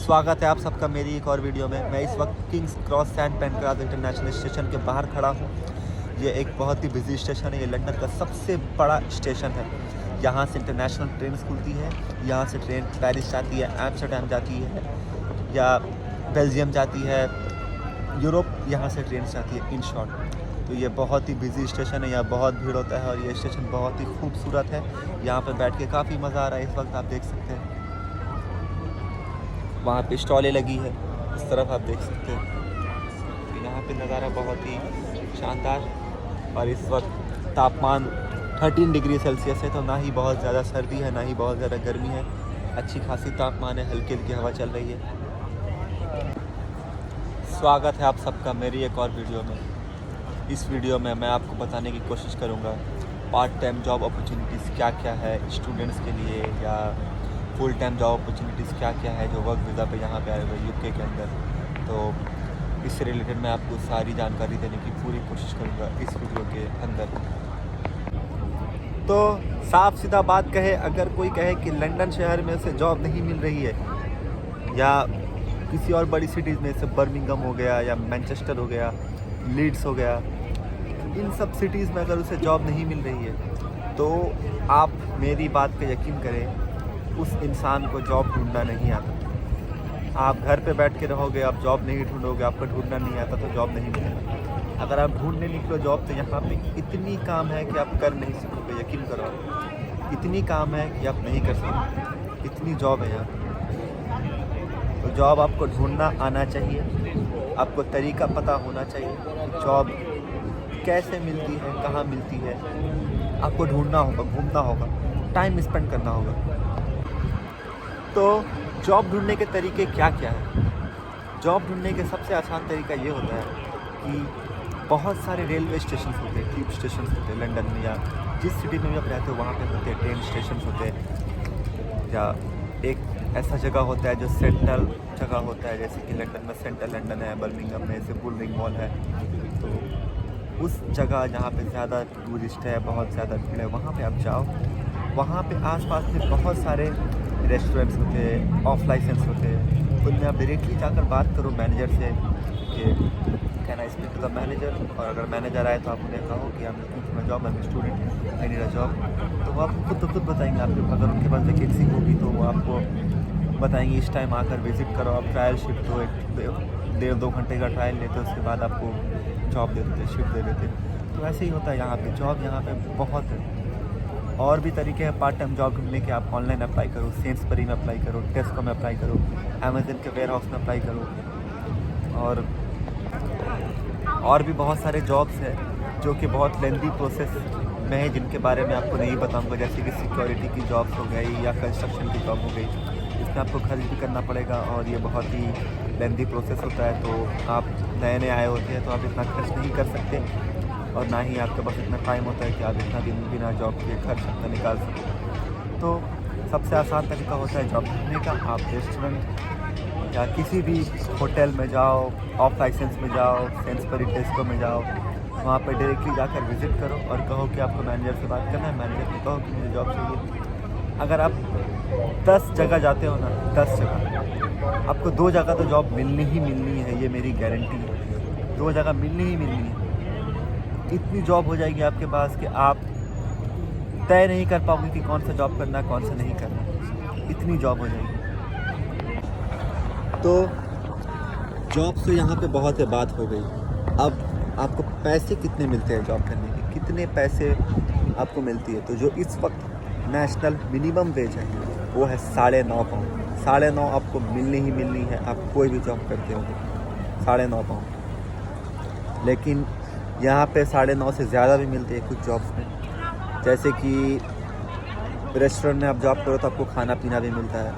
स्वागत है आप सबका मेरी एक और वीडियो में। मैं इस वक्त King's Cross St Pancras International station के बाहर खड़ा हूँ। ये एक बहुत ही बिजी स्टेशन है। ये लंदन का सबसे बड़ा स्टेशन है। यहाँ से इंटरनेशनल ट्रेन खुलती है। यहाँ से ट्रेन पेरिस जाती है, एम्स्टर्डम जाती है या बेल्जियम जाती है, यूरोप यहाँ से ट्रेन जाती है इन शॉर्ट। तो ये बहुत ही बिजी स्टेशन है। यहाँ बहुत भीड़ होता है और ये स्टेशन बहुत ही खूबसूरत है। यहाँ पर बैठ के काफ़ी मज़ा आ रहा है। इस वक्त आप देख सकते हैं वहाँ पे स्टॉलें लगी है, इस तरफ आप देख सकते हैं। यहाँ पे नज़ारा बहुत ही शानदार। और इस वक्त तापमान 13 डिग्री सेल्सियस है, तो ना ही बहुत ज़्यादा सर्दी है ना ही बहुत ज़्यादा गर्मी है। अच्छी खासी तापमान है, हल्की हल्की हवा चल रही है। स्वागत है आप सबका मेरी एक और वीडियो में। इस वीडियो में मैं आपको बताने की कोशिश करूँगा पार्ट टाइम जॉब अपॉर्चुनिटीज़ क्या क्या है स्टूडेंट्स के लिए, या फुल टाइम जॉब अपॉर्चुनिटीज़ क्या क्या है जो वर्क वीज़ा पे यहाँ पे आए हुए यूके के अंदर। तो इससे रिलेटेड मैं आपको सारी जानकारी देने की पूरी कोशिश करूँगा इस वीडियो के अंदर। तो साफ सीधा बात कहे, अगर कोई कहे कि लंदन शहर में से जॉब नहीं मिल रही है, या किसी और बड़ी सिटीज़ में से बर्मिंघम हो गया या मैनचेस्टर हो गया, लीड्स हो गया, इन सब सिटीज़ में अगर उसे जॉब नहीं मिल रही है तो आप मेरी बात पे यकीन करें, उस इंसान को जॉब ढूंढना नहीं आता। आप घर पे बैठ के रहोगे, आप जॉब नहीं ढूंढोगे, आपको ढूंढना नहीं आता तो जॉब नहीं मिलेगा। अगर आप ढूंढने निकलो जॉब तो यहाँ पे इतनी काम है कि आप कर नहीं सकोगे, यकीन करो। इतनी काम है कि आप नहीं कर सकते, इतनी जॉब है यहाँ। तो जॉब आपको ढूंढना आना चाहिए, आपको तरीका पता होना चाहिए जॉब कैसे मिलती है, कहाँ मिलती है। आपको ढूंढना होगा, घूमना होगा, टाइम स्पेंड करना होगा। तो जॉब ढूंढने के तरीके क्या क्या हैं? जॉब ढूंढने के सबसे आसान तरीका ये होता है कि बहुत सारे रेलवे स्टेशन होते हैं, ट्यूब स्टेशन होते हैं लंदन में, या जिस सिटी में भी आप रहते हो वहाँ पे होते हैं ट्रेन स्टेशन होते हैं। या एक ऐसा जगह होता है जो सेंट्रल जगह होता है, जैसे कि लंदन में सेंट्रल लंदन है, बर्मिंघम में से बुलरिंग मॉल है। तो उस जगह जहाँ पे ज़्यादा टूरिस्ट है, बहुत ज़्यादा भीड़ है, वहाँ पे आप जाओ। वहाँ पे आसपास में बहुत सारे रेस्टोरेंट्स होते हैं, ऑफ लाइसेंस होते हैं। उनमें आप डायरेक्टली जाकर बात करो मैनेजर से कि can I speak to the manager. और अगर मैनेजर आए तो आप उन्हें कहो कि I am looking for a job, I am student, I need a job. तो वो आपको खुद बताएंगे। आपके अगर उनके पास वैकेंसी होगी तो वो आपको बताएंगे इस टाइम आकर विज़िट करो। आप ट्रायल शिफ्ट दो, एक 1.5-2 घंटे का ट्रायल लेते हो, उसके बाद आपको जॉब दे देते, शिफ्ट दे देते। तो ऐसे ही होता है यहाँ पे। जॉब यहाँ पे बहुत है। और भी तरीके हैं पार्ट टाइम जॉब ढूंढने के। आप ऑनलाइन अप्लाई करो, सेंसबरी में अप्लाई करो, टेस्को में अप्लाई करो, अमेजन के वेयर हाउस में अप्लाई करो। और भी बहुत सारे जॉब्स हैं जो कि बहुत लेंदी प्रोसेस में है, जिनके बारे में आपको नहीं बताऊंगा। जैसे कि सिक्योरिटी की जॉब्स हो गई या कंस्ट्रक्शन की जॉब हो गई, इसमें आपको खर्च भी करना पड़ेगा और ये बहुत ही लेंदी प्रोसेस होता है। तो आप नए नए आए होते हैं तो आप इतना खर्च नहीं कर सकते, और ना ही आपके पास इतना टाइम होता है कि आप इतना दिन बिना जॉब के खर्च अपना निकाल सकें। तो सबसे आसान तरीका होता है जॉब ढूंढने का। आप रेस्टोरेंट या किसी भी होटल में जाओ, ऑफ लाइसेंस में जाओ, सेंसबरी टेस्को में जाओ, वहाँ पर डायरेक्टली जाकर विज़िट करो और कहो कि आपको मैनेजर से बात करना है। मैनेजर को कहो कि मुझे जॉब चाहिए। अगर आप 10 जगह जाते हो ना, 10 जगह, आपको 2 जगह तो जॉब मिलनी ही मिलनी है, ये मेरी गारंटी है। 2 जगह मिलनी ही मिलनी है। इतनी जॉब हो जाएगी आपके पास कि आप तय नहीं कर पाओगे कि कौन सा जॉब करना है, कौन सा नहीं करना। इतनी जॉब हो जाएगी। तो जॉब तो यहाँ पे बहुत है, बात हो गई। अब आपको पैसे कितने मिलते हैं जॉब करने के, कितने पैसे आपको मिलती है? तो जो इस वक्त नेशनल मिनिमम वेज है वो है 9.5 पाउंड। 9.5 आपको मिलनी ही मिलनी है, आप कोई भी जॉब करते हो। 9.5 पाउंड। लेकिन यहाँ पे 9.5 से ज़्यादा भी मिलती है कुछ जॉब्स में। जैसे कि रेस्टोरेंट में आप जॉब करो तो आपको खाना पीना भी मिलता है,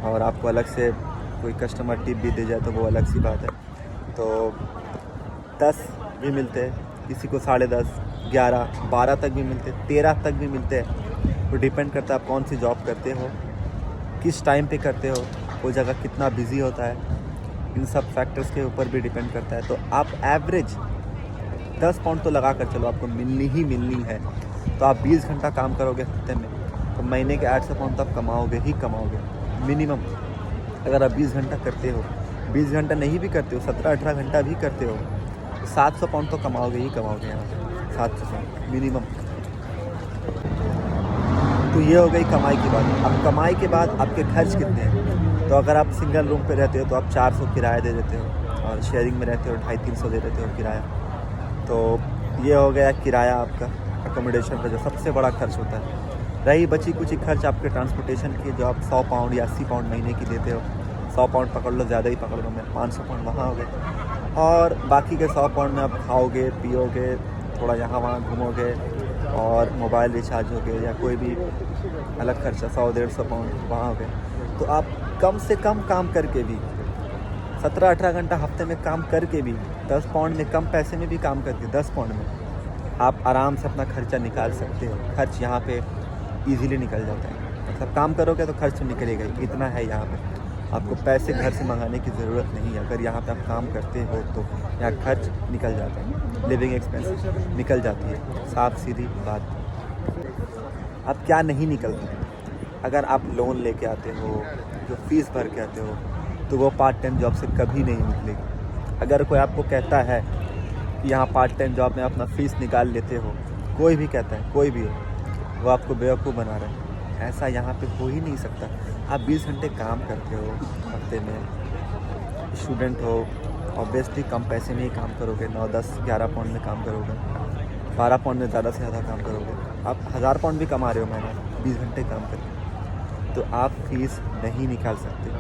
और आपको अलग से कोई कस्टमर टिप भी दे जाए तो वो अलग सी बात है। तो 10 भी मिलते हैं, किसी को 10.5, 11, 12 तक भी मिलते हैं, 13 तक भी मिलते हैं। तो डिपेंड करता है आप कौन सी जॉब करते हो, किस टाइम पे करते हो, वो जगह कितना बिजी होता है, इन सब फैक्टर्स के ऊपर भी डिपेंड करता है। तो आप एवरेज 10 पाउंड तो लगा कर चलो, आपको मिलनी ही मिलनी है। तो आप 20 घंटा काम करोगे हफ्ते में, तो महीने के 800 पाउंड तो आप कमाओगे ही कमाओगे मिनिमम। अगर आप 20 घंटा करते हो, 20 घंटा नहीं भी करते हो, 17-18 घंटा भी करते हो, 700 पाउंड तो कमाओगे ही कमाओगे यहाँ पे, 700 पाउंड मिनिमम। तो ये हो गई कमाई की बात। अब कमाई के बाद आपके खर्च कितने हैं? तो अगर आप सिंगल रूम पे रहते हो तो आप 400 किराया दे देते हो, और शेयरिंग में रहते हो 250-300 दे देते हो किराया। तो ये हो गया किराया आपका, अकोमोडेशन का जो सबसे बड़ा खर्च होता है। रही बची कुछ ही खर्च आपके ट्रांसपोर्टेशन की, जो आप 100 पाउंड या 80 पाउंड महीने की देते हो। 100 पाउंड पकड़ लो, ज़्यादा ही पकड़ लो, मैं 500 पाउंड वहाँ हो गए, और बाकी के 100 पाउंड में आप खाओगे पियोगे, थोड़ा यहाँ वहाँ घूमोगे, और मोबाइल रिचार्ज हो गए या कोई भी अलग खर्चा 100-150 पाउंड वहाँ हो गए। तो आप कम से कम काम करके भी, 17-18 घंटा हफ्ते में काम करके भी, 10 पाउंड में, कम पैसे में भी काम करके 10 पाउंड में आप आराम से अपना खर्चा निकाल सकते हो। खर्च यहाँ पे इजीली निकल जाता है। मतलब काम करोगे तो खर्च निकलेगा ही, इतना है यहाँ पे। आपको पैसे घर से मंगाने की ज़रूरत नहीं है। अगर यहाँ पे आप काम करते हो तो यहाँ खर्च निकल जाता है, लिविंग एक्सपेंस निकल जाती है, साफ सीधी बात। अब क्या नहीं निकलता? अगर आप लोन लेके आते हो, जो फीस भर के आते हो, तो वो पार्ट टाइम जॉब से कभी नहीं निकलेगी। अगर कोई आपको कहता है कि यहाँ पार्ट टाइम जॉब में अपना फ़ीस निकाल लेते हो, कोई भी कहता है, कोई भी हो, वो आपको बेवकूफ़ बना रहा है। ऐसा यहाँ पे हो ही नहीं सकता। आप 20 घंटे काम करते हो हफ्ते में, स्टूडेंट हो, ऑब्वियसली कम पैसे में ही काम करोगे, 9-10-11 पाउंड में काम करोगे, 12 पाउंड में ज़्यादा से ज़्यादा काम करोगे। आप 1000 पाउंड भी कमा रहे हो महीने 20 घंटे काम करके, तो आप फीस नहीं निकाल सकते।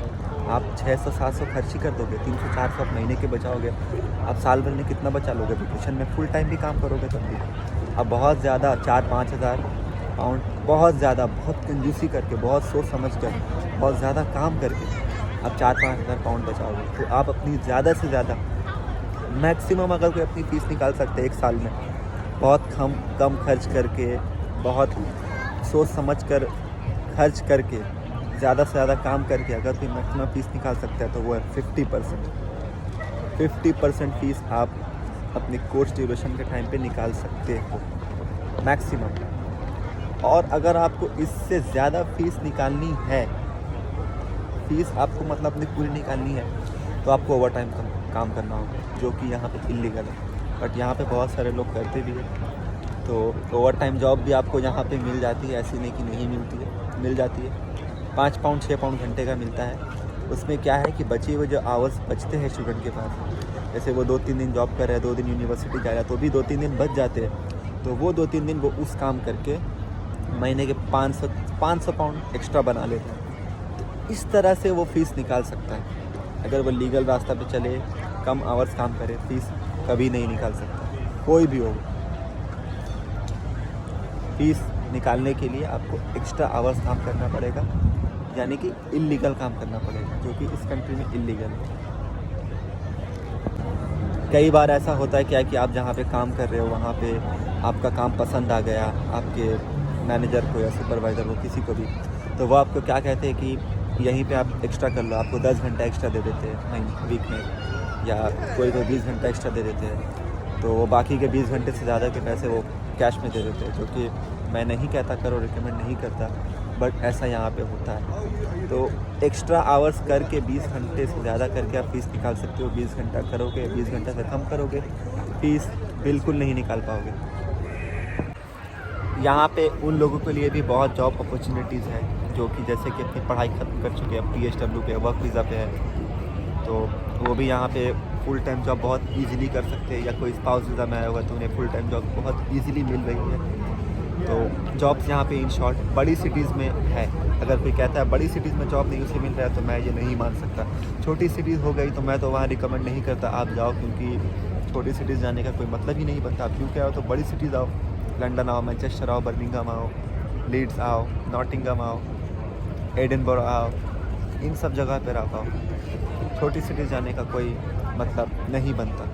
आप 600-700 खर्च ही कर दोगे, 300-400 आप महीने के बचाओगे। आप साल भर में कितना बचा लोगे? वेकेशन में फुल टाइम भी काम करोगे तब भी। अब बहुत ज़्यादा 4-5 हज़ार पाउंड, बहुत ज़्यादा, बहुत कंजूसी करके, बहुत सोच समझ कर, बहुत ज़्यादा काम करके आप 4-5 हज़ार पाउंड बचाओगे। तो आप अपनी ज़्यादा से ज़्यादा मैक्सिमम अगर कोई अपनी फ़ीस निकाल सकते हैं एक साल में, बहुत कम खर्च करके, बहुत सोच समझ कर खर्च करके, ज़्यादा से ज़्यादा काम करके, अगर कोई मैक्सिमम फ़ीस निकाल सकता है तो वो है 50%। 50% फ़ीस आप अपने कोर्स ड्यूरेशन के टाइम पे निकाल सकते हो मैक्सिमम। और अगर आपको इससे ज़्यादा फ़ीस निकालनी है, फ़ीस आपको मतलब अपनी पूरी निकालनी है, तो आपको ओवर टाइम काम करना होगा, जो कि यहाँ पे इल्लीगल है। बट यहाँ पे बहुत सारे लोग करते भी हैं। तो ओवर टाइम जॉब भी आपको यहाँ पे मिल जाती है, ऐसी नहीं कि नहीं मिलती है, मिल जाती है। 5 पाउंड 6 पाउंड घंटे का मिलता है। उसमें क्या है कि बचे हुए जो आवर्स बचते हैं स्टूडेंट के पास, जैसे वो 2-3 दिन जॉब कर रहे हैं, 2 दिन यूनिवर्सिटी जा रहा है, तो भी 2-3 दिन बच जाते हैं। तो वो 2-3 दिन वो उस काम करके महीने के 500 पाउंड एक्स्ट्रा बना लेते हैं। तो इस तरह से वो फ़ीस निकाल सकता है। अगर वो लीगल रास्ता पे चले, कम आवर्स काम करे, फ़ीस कभी नहीं निकाल सकता, कोई भी हो। फ़ीस निकालने के लिए आपको एक्स्ट्रा आवर्स काम करना पड़ेगा, यानी कि इल्लीगल काम करना पड़ेगा, जो कि इस कंट्री में इल्लीगल है। कई बार ऐसा होता है क्या कि आप जहाँ पे काम कर रहे हो वहाँ पे आपका काम पसंद आ गया आपके मैनेजर को या सुपरवाइज़र को, किसी को भी, तो वो आपको क्या कहते हैं कि यहीं पे आप एक्स्ट्रा कर लो, आपको 10 घंटा एक्स्ट्रा दे देते हैं महीने वीक में, या कोई 20 घंटा एक्स्ट्रा दे देते हैं। तो वो बाकी के 20 घंटे से ज़्यादा के पैसे वो कैश में दे देते हैं, जो कि मैं नहीं कहता करो, रिकमेंड नहीं करता, बट ऐसा यहाँ पे होता है। तो एक्स्ट्रा आवर्स करके 20 घंटे से ज़्यादा करके आप फ़ीस निकाल सकते हो। 20 घंटा करोगे, 20 घंटा से कम करोगे, फ़ीस बिल्कुल नहीं निकाल पाओगे। यहाँ पे उन लोगों के लिए भी बहुत जॉब अपॉर्चुनिटीज़ है, जो कि जैसे कि अपनी पढ़ाई ख़त्म कर चुके हैं, PSW पे, वर्क वीज़ा पे है, तो वो भी यहाँ पे फुल टाइम जॉब बहुत इजीली कर सकते हैं। या कोई स्पाउस वीज़ा में आया होगा तो उन्हें फुल टाइम जॉब बहुत इजीली मिल रही है। तो जॉब्स यहाँ पे इन शॉर्ट बड़ी सिटीज़ में है। अगर कोई कहता है बड़ी सिटीज़ में जॉब नहीं उसे मिल रहा है, तो मैं ये नहीं मान सकता। छोटी सिटीज़ हो गई तो मैं तो वहाँ रिकमेंड नहीं करता आप जाओ, क्योंकि छोटी सिटीज़ जाने का कोई मतलब ही नहीं बनता। आप क्यों क्या हो, तो बड़ी सिटीज़ आओ, लंदन आओ, मैनचेस्टर आओ, बर्मिंघम आओ, लीड्स आओ, नॉटिंघम आओ, एडिनबरो आओ, इन सब जगह पर आप आओ। छोटी सिटीज़ जाने का कोई मतलब नहीं बनता।